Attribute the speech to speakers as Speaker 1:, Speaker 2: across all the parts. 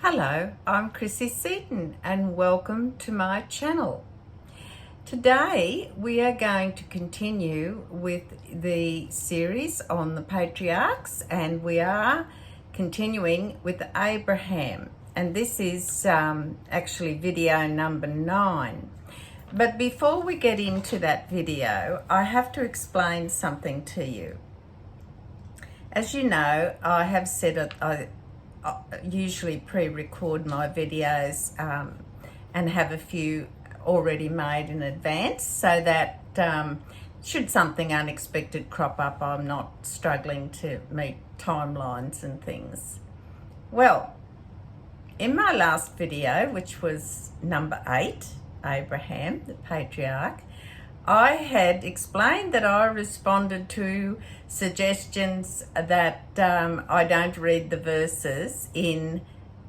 Speaker 1: Hello, I'm Chrissy Seaton and welcome to my channel. Today we are going to continue with the series on the patriarchs, and we are continuing with Abraham, and this is actually video number 9. But before we get into that video, I have to explain something to you. As you know, I have said I usually pre-record my videos and have a few already made in advance, so that should something unexpected crop up, I'm not struggling to meet timelines and things. Well, in my last video, which was number 8, Abraham, the patriarch, I had explained that I responded to suggestions that I don't read the verses in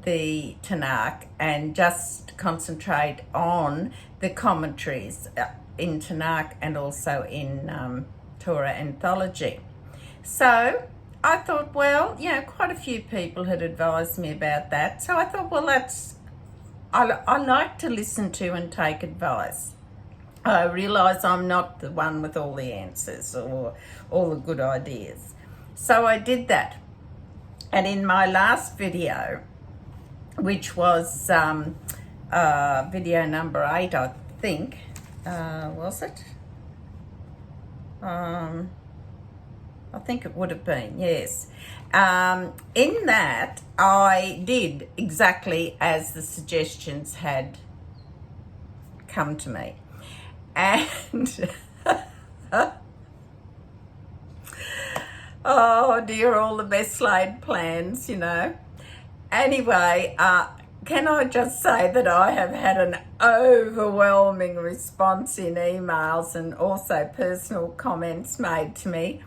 Speaker 1: the Tanakh and just concentrate on the commentaries in Tanakh and also in Torah Anthology. So I thought, well, quite a few people had advised me about that. So I thought, well, I like to listen to and take advice. I realise I'm not the one with all the answers or all the good ideas. So I did that. And in my last video, which was video number 8, I think, was it? I think it would have been, yes. In that, I did exactly as the suggestions had come to me. And oh dear, all the best laid plans, Anyway, can I just say that I have had an overwhelming response in emails and also personal comments made to me.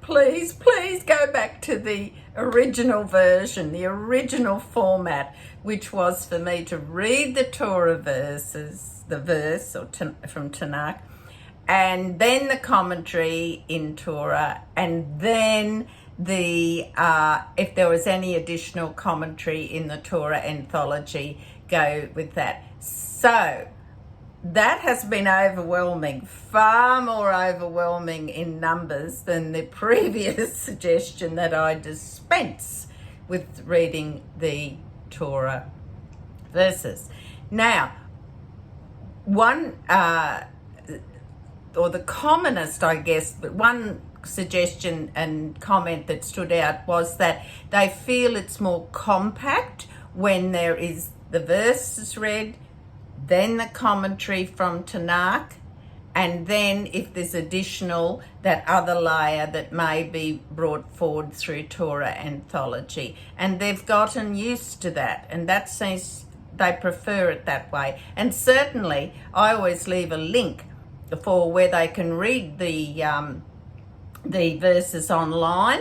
Speaker 1: Please go back to the original version, the original format, which was for me to read the Torah verses, the verse from Tanakh, and then the commentary in Torah, and then the if there was any additional commentary in the Torah Anthology, go with that. So that has been overwhelming, far more overwhelming in numbers than the previous suggestion that I dispense with reading the Torah verses. Now, one, or the commonest, I guess, but one suggestion and comment that stood out was that they feel it's more compact when there is the verses read, then the commentary from Tanakh, and then if there's additional, that other layer that may be brought forward through Torah Anthology. And they've gotten used to that, and that seems they prefer it that way. And certainly I always leave a link for where they can read the verses online,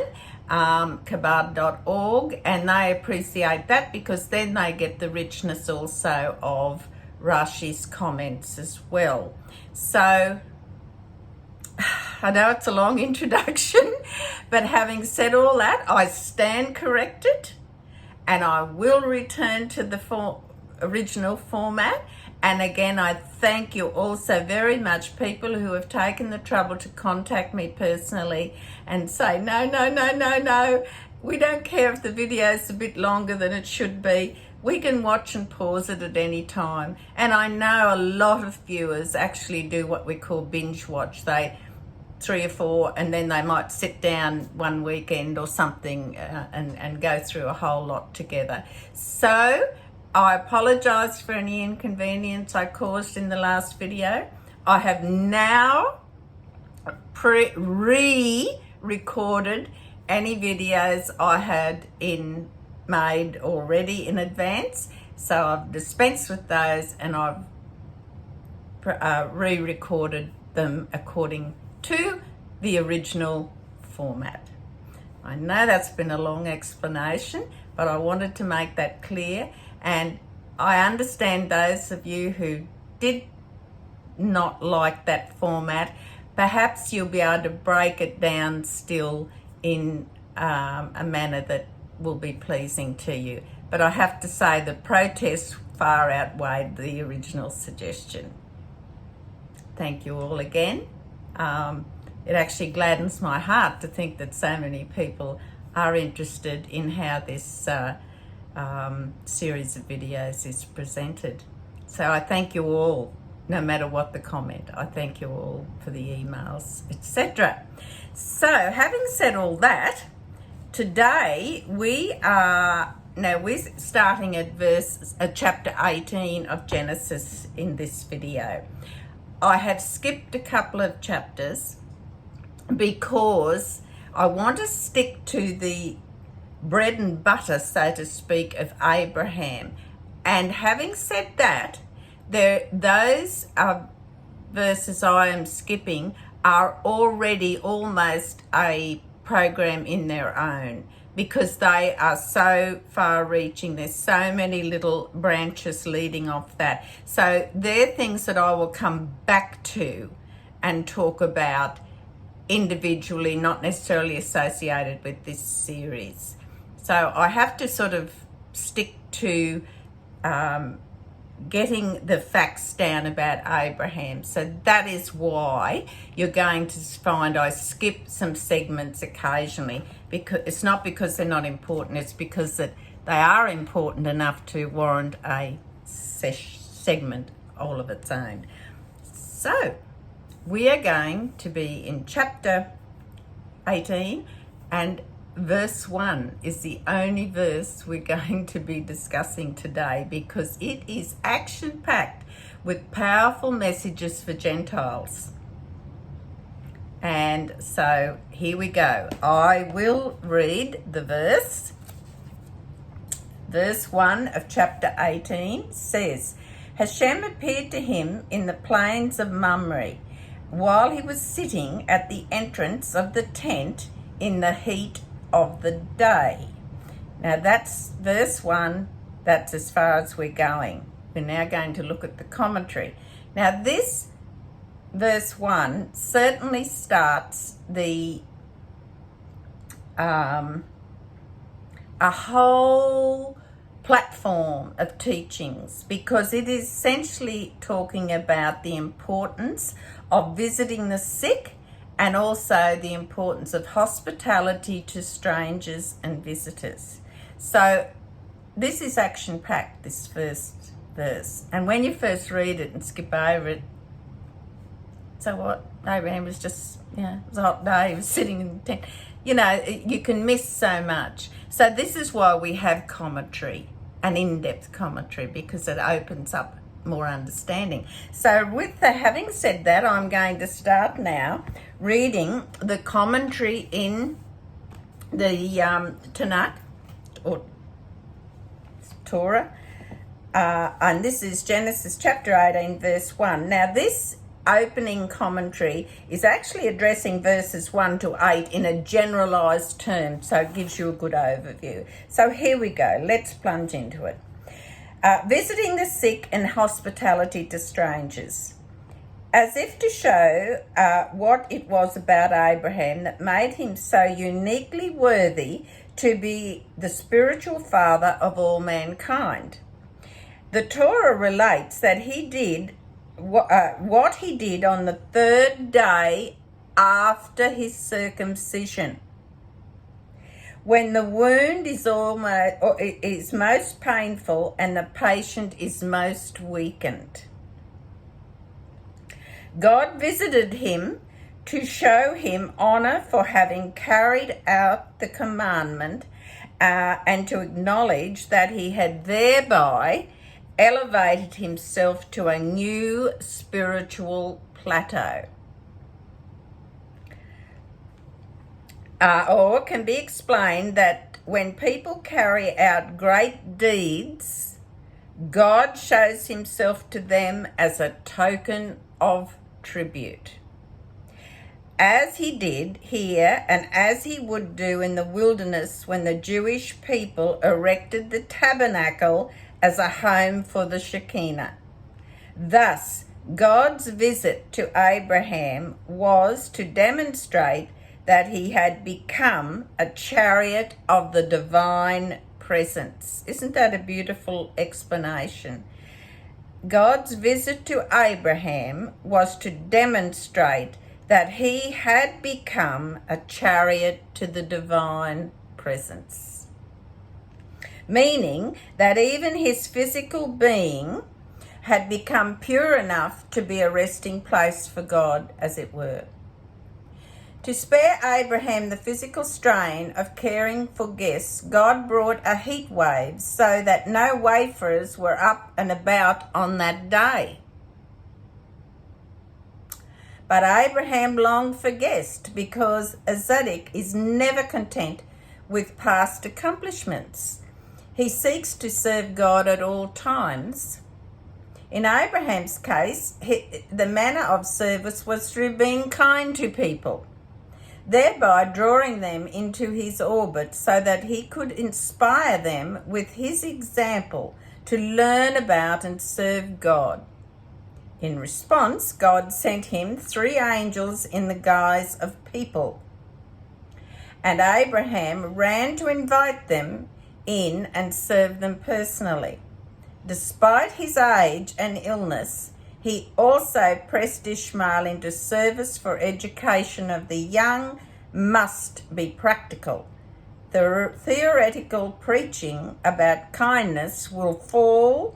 Speaker 1: kabad.org, and they appreciate that because then they get the richness also of Rashi's comments as well. So I know it's a long introduction, but having said all that, I stand corrected and I will return to the original format. And again, I thank you also very much, people who have taken the trouble to contact me personally and say, no, we don't care if the video is a bit longer than it should be. We can watch and pause it at any time. And I know a lot of viewers actually do what we call binge watch. They 3 or 4, and then they might sit down one weekend or something and go through a whole lot together. So I apologise for any inconvenience I caused in the last video. I have now re-recorded any videos I had made already in advance. So I've dispensed with those and I've re-recorded them according to the original format. I know that's been a long explanation, but I wanted to make that clear. And I understand those of you who did not like that format, perhaps you'll be able to break it down still in a manner that will be pleasing to you. but I have to say the protests far outweighed the original suggestion. Thank you all again. It actually gladdens my heart to think that so many people are interested in how this series of videos is presented. So I thank you all, no matter what the comment. I thank you all for the emails, etc. So having said all that, today we're starting at chapter 18 of Genesis in this video. I have skipped a couple of chapters because I want to stick to the bread and butter, so to speak, of Abraham. And having said that, those verses I am skipping are already almost a program in their own, because they are so far-reaching. There's so many little branches leading off that. So they're things that I will come back to and talk about individually, not necessarily associated with this series. So I have to sort of stick to getting the facts down about Abraham. So that is why you're going to find I skip some segments occasionally, because it's not because they're not important, it's because that they are important enough to warrant a segment all of its own. So we are going to be in chapter 18, and verse 1 is the only verse we're going to be discussing today, because it is action-packed with powerful messages for Gentiles. And so here we go. I will read the verse. Verse 1 of chapter 18 says, Hashem appeared to him in the plains of Mamre while he was sitting at the entrance of the tent in the heat of the day. Now that's verse 1. That's as far as we're going. We're now going to look at the commentary. Now this verse 1 certainly starts a whole platform of teachings, because it is essentially talking about the importance of visiting the sick, and also the importance of hospitality to strangers and visitors. So this is action-packed, this first verse. And when you first read it and skip over it, so what? Abraham was just, it was a hot day, he was sitting in the tent. You can miss so much. So this is why we have commentary, an in-depth commentary, because it opens up more understanding. So with having said that, I'm going to start now reading the commentary in the Tanakh, or Torah, and this is Genesis chapter 18 verse 1. Now this opening commentary is actually addressing verses 1 to 8 in a generalized term, so it gives you a good overview. So here we go, let's plunge into it. Visiting the sick and hospitality to strangers. As if to show what it was about Abraham that made him so uniquely worthy to be the spiritual father of all mankind. The Torah relates that he did what he did on the third day after his circumcision, when the wound is most painful and the patient is most weakened. God visited him to show him honor for having carried out the commandment, and to acknowledge that he had thereby elevated himself to a new spiritual plateau. Or it can be explained that when people carry out great deeds, God shows himself to them as a token of tribute, as he did here and as he would do in the wilderness when the Jewish people erected the tabernacle as a home for the Shekinah. Thus, God's visit to Abraham was to demonstrate that he had become a chariot of the divine presence. Isn't that a beautiful explanation? God's visit to Abraham was to demonstrate that he had become a chariot to the divine presence, meaning that even his physical being had become pure enough to be a resting place for God, as it were. To spare Abraham the physical strain of caring for guests, God brought a heat wave so that no wayfarers were up and about on that day. But Abraham longed for guests because a tzaddik is never content with past accomplishments. He seeks to serve God at all times. In Abraham's case, the manner of service was through being kind to people, thereby drawing them into his orbit so that he could inspire them with his example to learn about and serve God. In response, God sent him 3 angels in the guise of people, and Abraham ran to invite them in and serve them personally. Despite his age and illness, he also pressed Ishmael into service for education of the young. Must be practical. The theoretical preaching about kindness will fail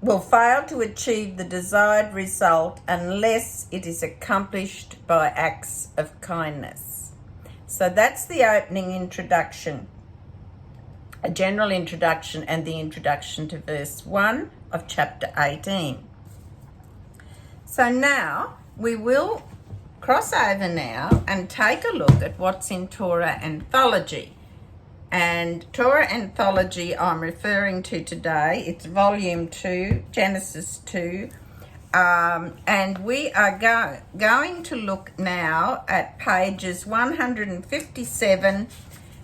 Speaker 1: to achieve the desired result unless it is accomplished by acts of kindness. So that's the opening introduction, a general introduction, and the introduction to verse 1 of chapter 18. So now we will cross over now and take a look at what's in Torah Anthology. And Torah Anthology I'm referring to today, it's volume 2, Genesis 2, and we are going to look now at pages 157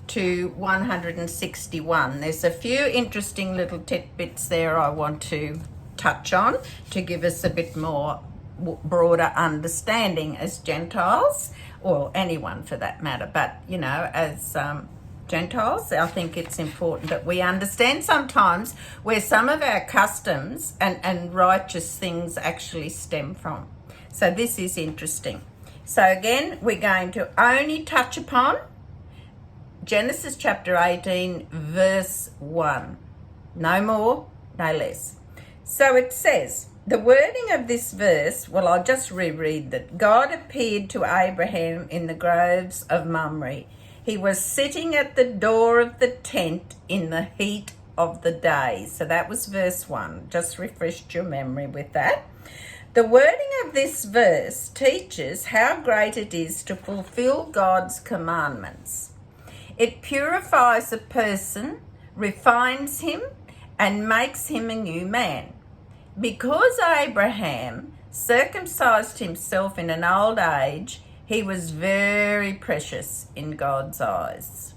Speaker 1: to 161. There's a few interesting little tidbits there I want to touch on to give us a bit more broader understanding as Gentiles, or anyone for that matter, but as Gentiles, I think it's important that we understand sometimes where some of our customs and righteous things actually stem from. So this is interesting. So again, we're going to only touch upon Genesis chapter 18 verse 1, no more, no less. So it says, the wording of this verse, well, I'll just reread that. God appeared to Abraham in the groves of Mamre. He was sitting at the door of the tent in the heat of the day. So that was verse 1. Just refreshed your memory with that. The wording of this verse teaches how great it is to fulfill God's commandments. It purifies a person, refines him, and makes him a new man. Because Abraham circumcised himself in an old age, he was very precious in God's eyes.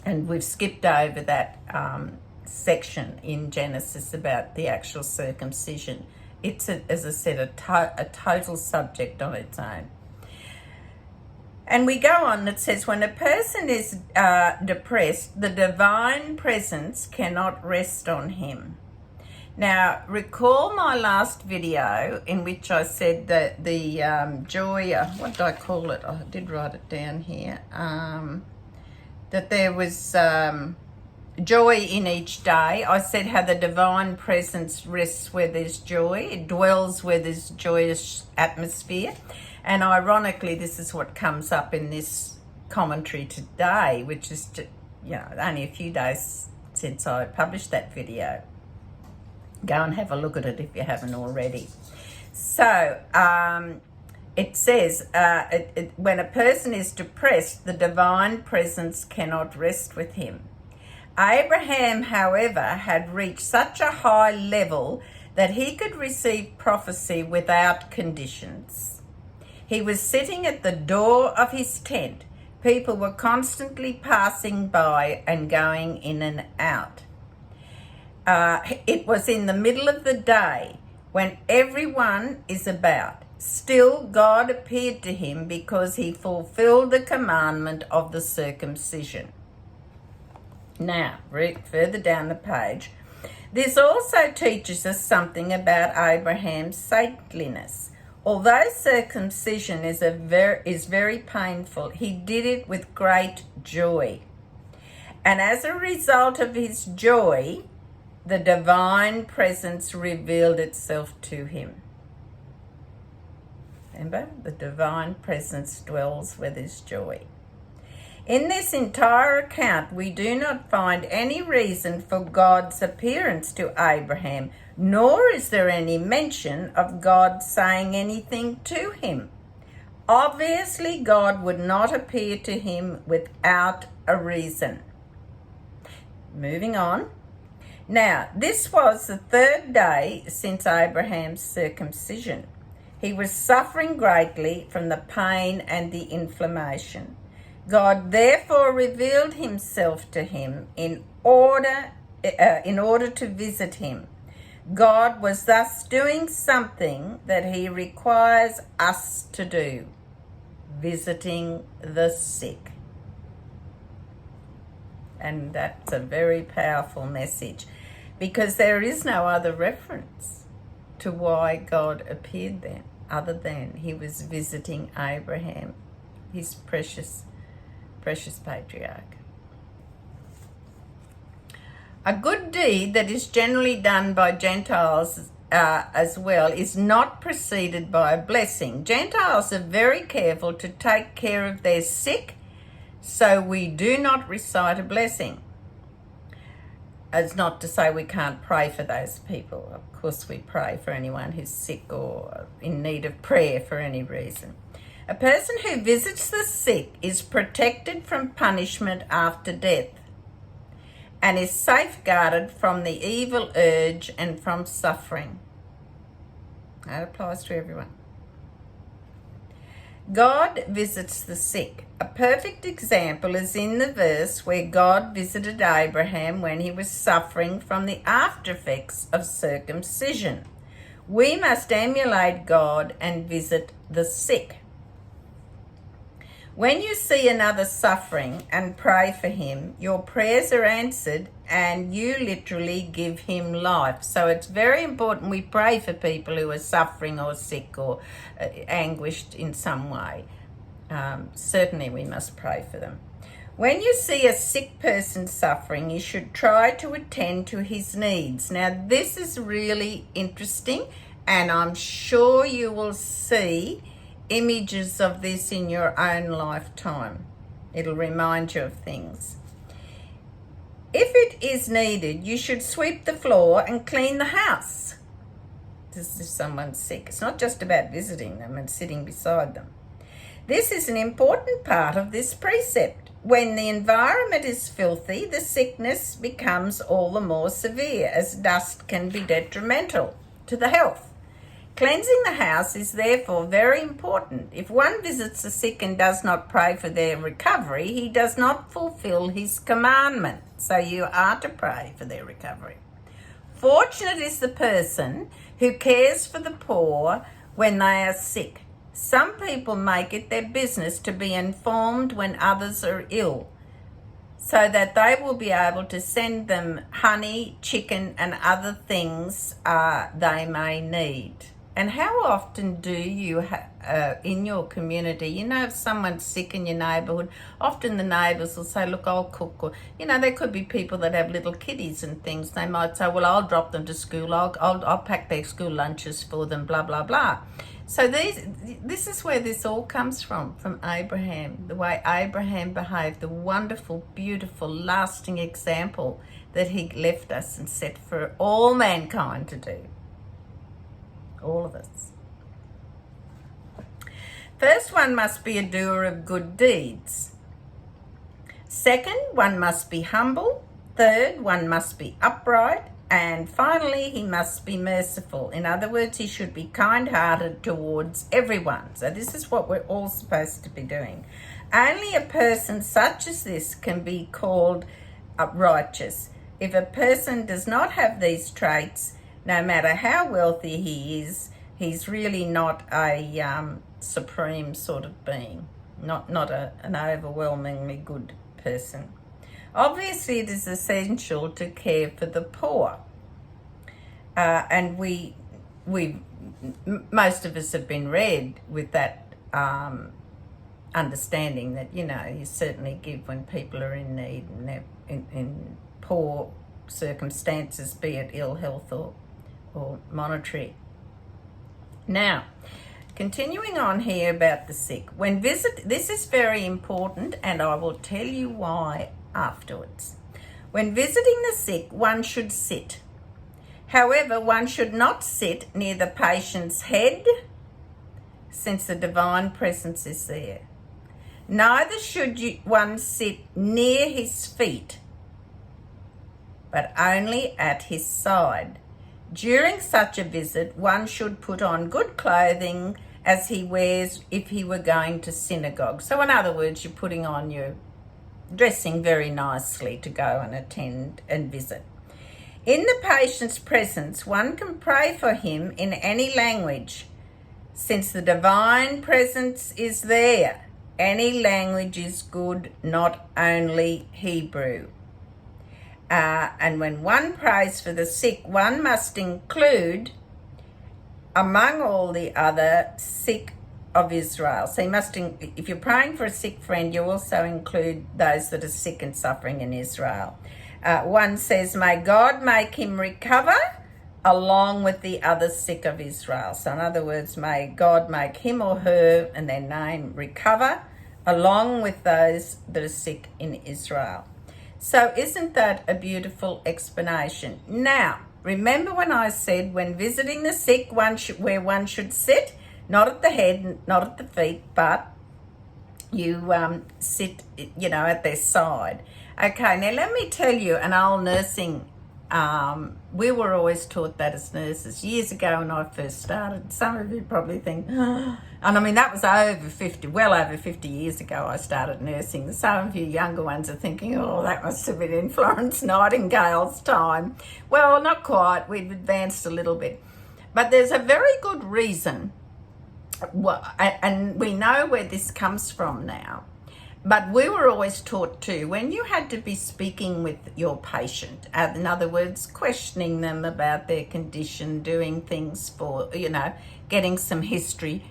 Speaker 1: And we've skipped over that section in Genesis about the actual circumcision. It's, as I said, a total subject on its own. And we go on, it says, when a person is depressed, the divine presence cannot rest on him. Now, recall my last video in which I said that the joy, what did I call it? I did write it down here. That there was joy in each day. I said how the divine presence rests where there's joy. It dwells where there's joyous atmosphere. And ironically, this is what comes up in this commentary today, which is only a few days since I published that video. Go and have a look at it if you haven't already. So it says, when a person is depressed, the divine presence cannot rest with him. Abraham, however, had reached such a high level that he could receive prophecy without conditions. He was sitting at the door of his tent. People were constantly passing by and going in and out. It was in the middle of the day when everyone is about. Still, God appeared to him because he fulfilled the commandment of the circumcision. Now, read further down the page. This also teaches us something about Abraham's saintliness. Although circumcision is very painful, he did it with great joy. And as a result of his joy, the divine presence revealed itself to him. Remember, the divine presence dwells with his joy. In this entire account, we do not find any reason for God's appearance to Abraham, nor is there any mention of God saying anything to him. Obviously, God would not appear to him without a reason. Moving on. Now, this was the third day since Abraham's circumcision. He was suffering greatly from the pain and the inflammation. God therefore revealed himself to him in order to visit him. God was thus doing something that he requires us to do, visiting the sick. And that's a very powerful message, because there is no other reference to why God appeared there other than he was visiting Abraham, his precious patriarch. A good deed that is generally done by Gentiles as well is not preceded by a blessing. Gentiles are very careful to take care of their sick, so we do not recite a blessing. It's not to say we can't pray for those people. Of course we pray for anyone who's sick or in need of prayer for any reason. A person who visits the sick is protected from punishment after death and is safeguarded from the evil urge and from suffering. That applies to everyone. God visits the sick. A perfect example is in the verse where God visited Abraham when he was suffering from the after effects of circumcision. We must emulate God and visit the sick. When you see another suffering and pray for him, your prayers are answered and you literally give him life. So it's very important we pray for people who are suffering or sick or anguished in some way. Certainly we must pray for them. When you see a sick person suffering, you should try to attend to his needs. Now, this is really interesting, and I'm sure you will see images of this in your own lifetime. It'll remind you of things. If it is needed, you should sweep the floor and clean the house. This is if someone's sick. It's not just about visiting them and sitting beside them. This is an important part of this precept. When the environment is filthy, the sickness becomes all the more severe, as dust can be detrimental to the health. Cleansing the house is therefore very important. If one visits the sick and does not pray for their recovery, he does not fulfill his commandment. So you are to pray for their recovery. Fortunate is the person who cares for the poor when they are sick. Some people make it their business to be informed when others are ill, so that they will be able to send them honey, chicken, and other things they may need. And how often do you, in your community, if someone's sick in your neighbourhood, often the neighbours will say, look, I'll cook. Or, there could be people that have little kiddies and things. They might say, well, I'll drop them to school. I'll pack their school lunches for them, blah, blah, blah. So this is where this all comes from Abraham, the way Abraham behaved, the wonderful, beautiful, lasting example that he left us and set for all mankind to do. All of us. First, one must be a doer of good deeds. Second, one must be humble. Third, one must be upright. And finally, he must be merciful. In other words, he should be kind-hearted towards everyone. So this is what we're all supposed to be doing. Only a person such as this can be called righteous. If a person does not have these traits, no matter how wealthy he is, he's really not a supreme sort of being, not an overwhelmingly good person. Obviously, it is essential to care for the poor. And most of us have been reared with that understanding that, you certainly give when people are in need and they're in poor circumstances, be it ill health or monetary. Now, continuing on here about the sick. This is very important, and I will tell you why afterwards. When visiting the sick, one should sit. However, one should not sit near the patient's head, since the divine presence is there. Neither should one sit near his feet, but only at his side. During such a visit, one should put on good clothing as he wears if he were going to synagogue. So in other words, you're putting on your dressing very nicely to go and attend and visit. In the patient's presence, one can pray for him in any language, since the divine presence is there. Any language is good, not only Hebrew. And when one prays for the sick, one must include among all the other sick of Israel. So if you're praying for a sick friend, you also include those that are sick and suffering in Israel. One says, may God make him recover along with the other sick of Israel. So in other words, may God make him or her and their name recover along with those that are sick in Israel. So isn't that a beautiful explanation? Now, remember when I said when visiting the sick, where one should sit, not at the head, not at the feet, but you sit, at their side. Okay, now let me tell you an old nursing, we were always taught that as nurses. Years ago when I first started, some of you probably think, and I mean that was well over 50 years ago I started nursing. Some of you younger ones are thinking, oh, that must have been in Florence Nightingale's time. Well, not quite, we've advanced a little bit. But there's a very good reason, and we know where this comes from now. But we were always taught too, when you had to be speaking with your patient, in other words, questioning them about their condition, doing things for, getting some history,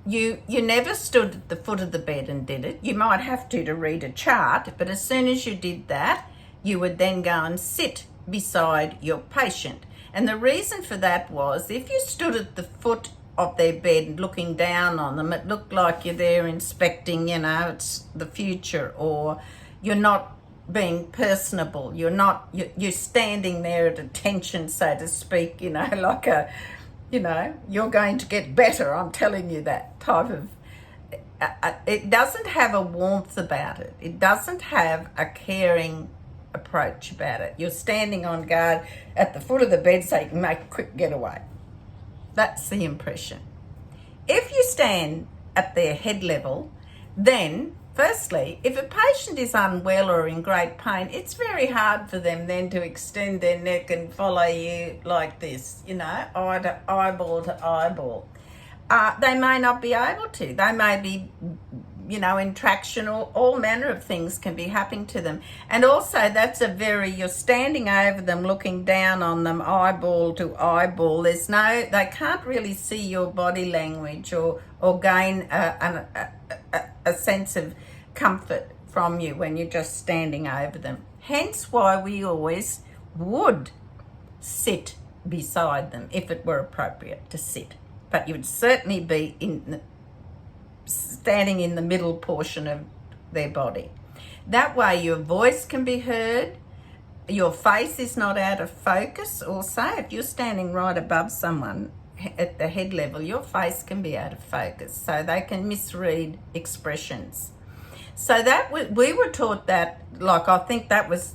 Speaker 1: you never stood at the foot of the bed and did it. You might have to read a chart, but as soon as you did that, you would then go and sit beside your patient. And the reason for that was, if you stood at the foot of their bed looking down on them, it looked like you're there inspecting, it's the future, or you're not being personable, you're standing there at attention, so to speak, like you're going to get better, I'm telling you, that type of, it doesn't have a warmth about it. It doesn't have a caring approach about it. You're standing on guard at the foot of the bed so you can make a quick getaway. That's the impression. If you stand at their head level, then, firstly, if a patient is unwell or in great pain, it's very hard for them then to extend their neck and follow you like this, eyeball to eyeball. They may not be able to. They may be, in traction, or all manner of things can be happening to them. And also you're standing over them, looking down on them, eyeball to eyeball. They can't really see your body language or gain a sense of comfort from you when you're just standing over them. Hence why we always would sit beside them if it were appropriate to sit. But you would certainly be standing in the middle portion of their body. That way your voice can be heard, your face is not out of focus. Also, if you're standing right above someone at the head level, your face can be out of focus, so they can misread expressions. So we were taught that, I think that was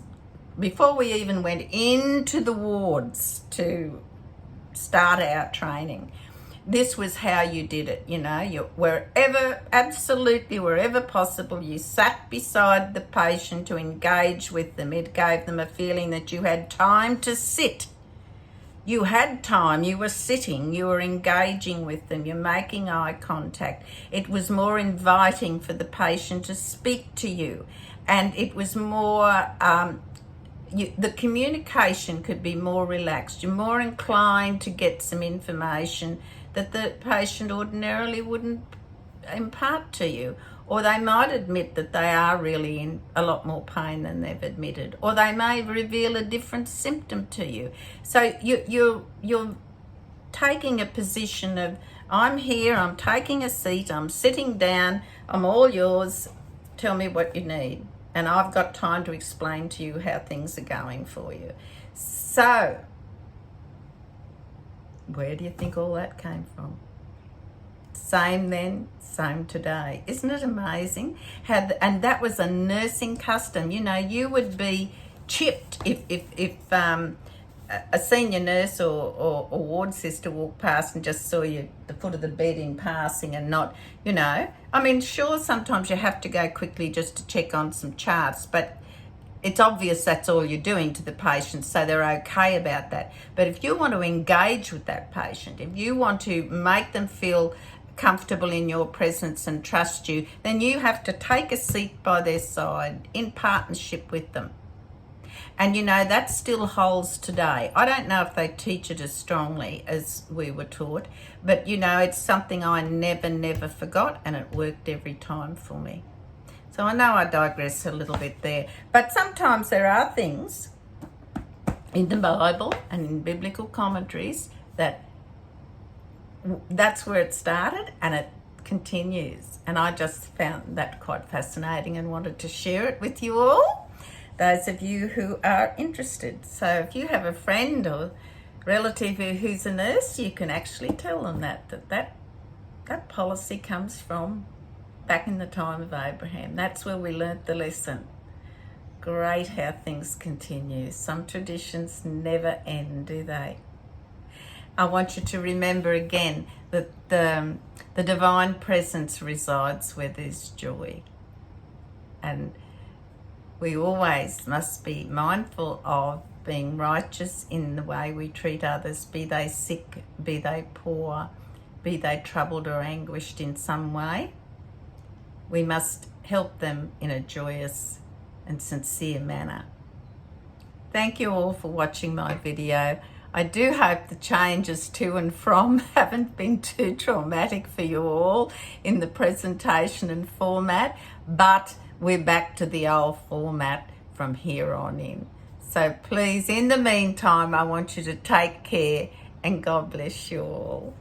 Speaker 1: before we even went into the wards to start our training. This was how you did it, wherever possible, you sat beside the patient to engage with them. It gave them a feeling that you had time to sit You had time, you were sitting, you were engaging with them, you're making eye contact. It was more inviting for the patient to speak to you, and it was more, the communication could be more relaxed. You're more inclined to get some information that the patient ordinarily wouldn't impart to you. Or they might admit that they are really in a lot more pain than they've admitted. Or they may reveal a different symptom to you. So you're taking a position of, I'm here, I'm taking a seat, I'm sitting down, I'm all yours, tell me what you need. And I've got time to explain to you how things are going for you. So, where do you think all that came from? Same then, same today. Isn't it amazing? And that was a nursing custom. You know, you would be chipped if a senior nurse or ward sister walked past and just saw you the foot of the bed in passing and not, you know. I mean, sure, sometimes you have to go quickly just to check on some charts, but it's obvious that's all you're doing to the patient, so they're okay about that. But if you want to engage with that patient, if you want to make them feel comfortable in your presence and trust you, then you have to take a seat by their side in partnership with them. And you know, that still holds today. I don't know if they teach it as strongly as we were taught, but you know, it's something I never forgot, and it worked every time for me. So I know I digress a little bit there, but sometimes there are things in the Bible and in biblical commentaries that's where it started and it continues. And I just found that quite fascinating and wanted to share it with you all, those of you who are interested. So if you have a friend or relative who's a nurse, you can actually tell them that policy comes from back in the time of Abraham. That's where we learnt the lesson. Great how things continue. Some traditions never end, do they? I want you to remember again that the divine presence resides where there's joy. And we always must be mindful of being righteous in the way we treat others, be they sick, be they poor, be they troubled or anguished in some way. We must help them in a joyous and sincere manner. Thank you all for watching my video. I do hope the changes to and from haven't been too traumatic for you all in the presentation and format, but we're back to the old format from here on in. So please, in the meantime, I want you to take care and God bless you all.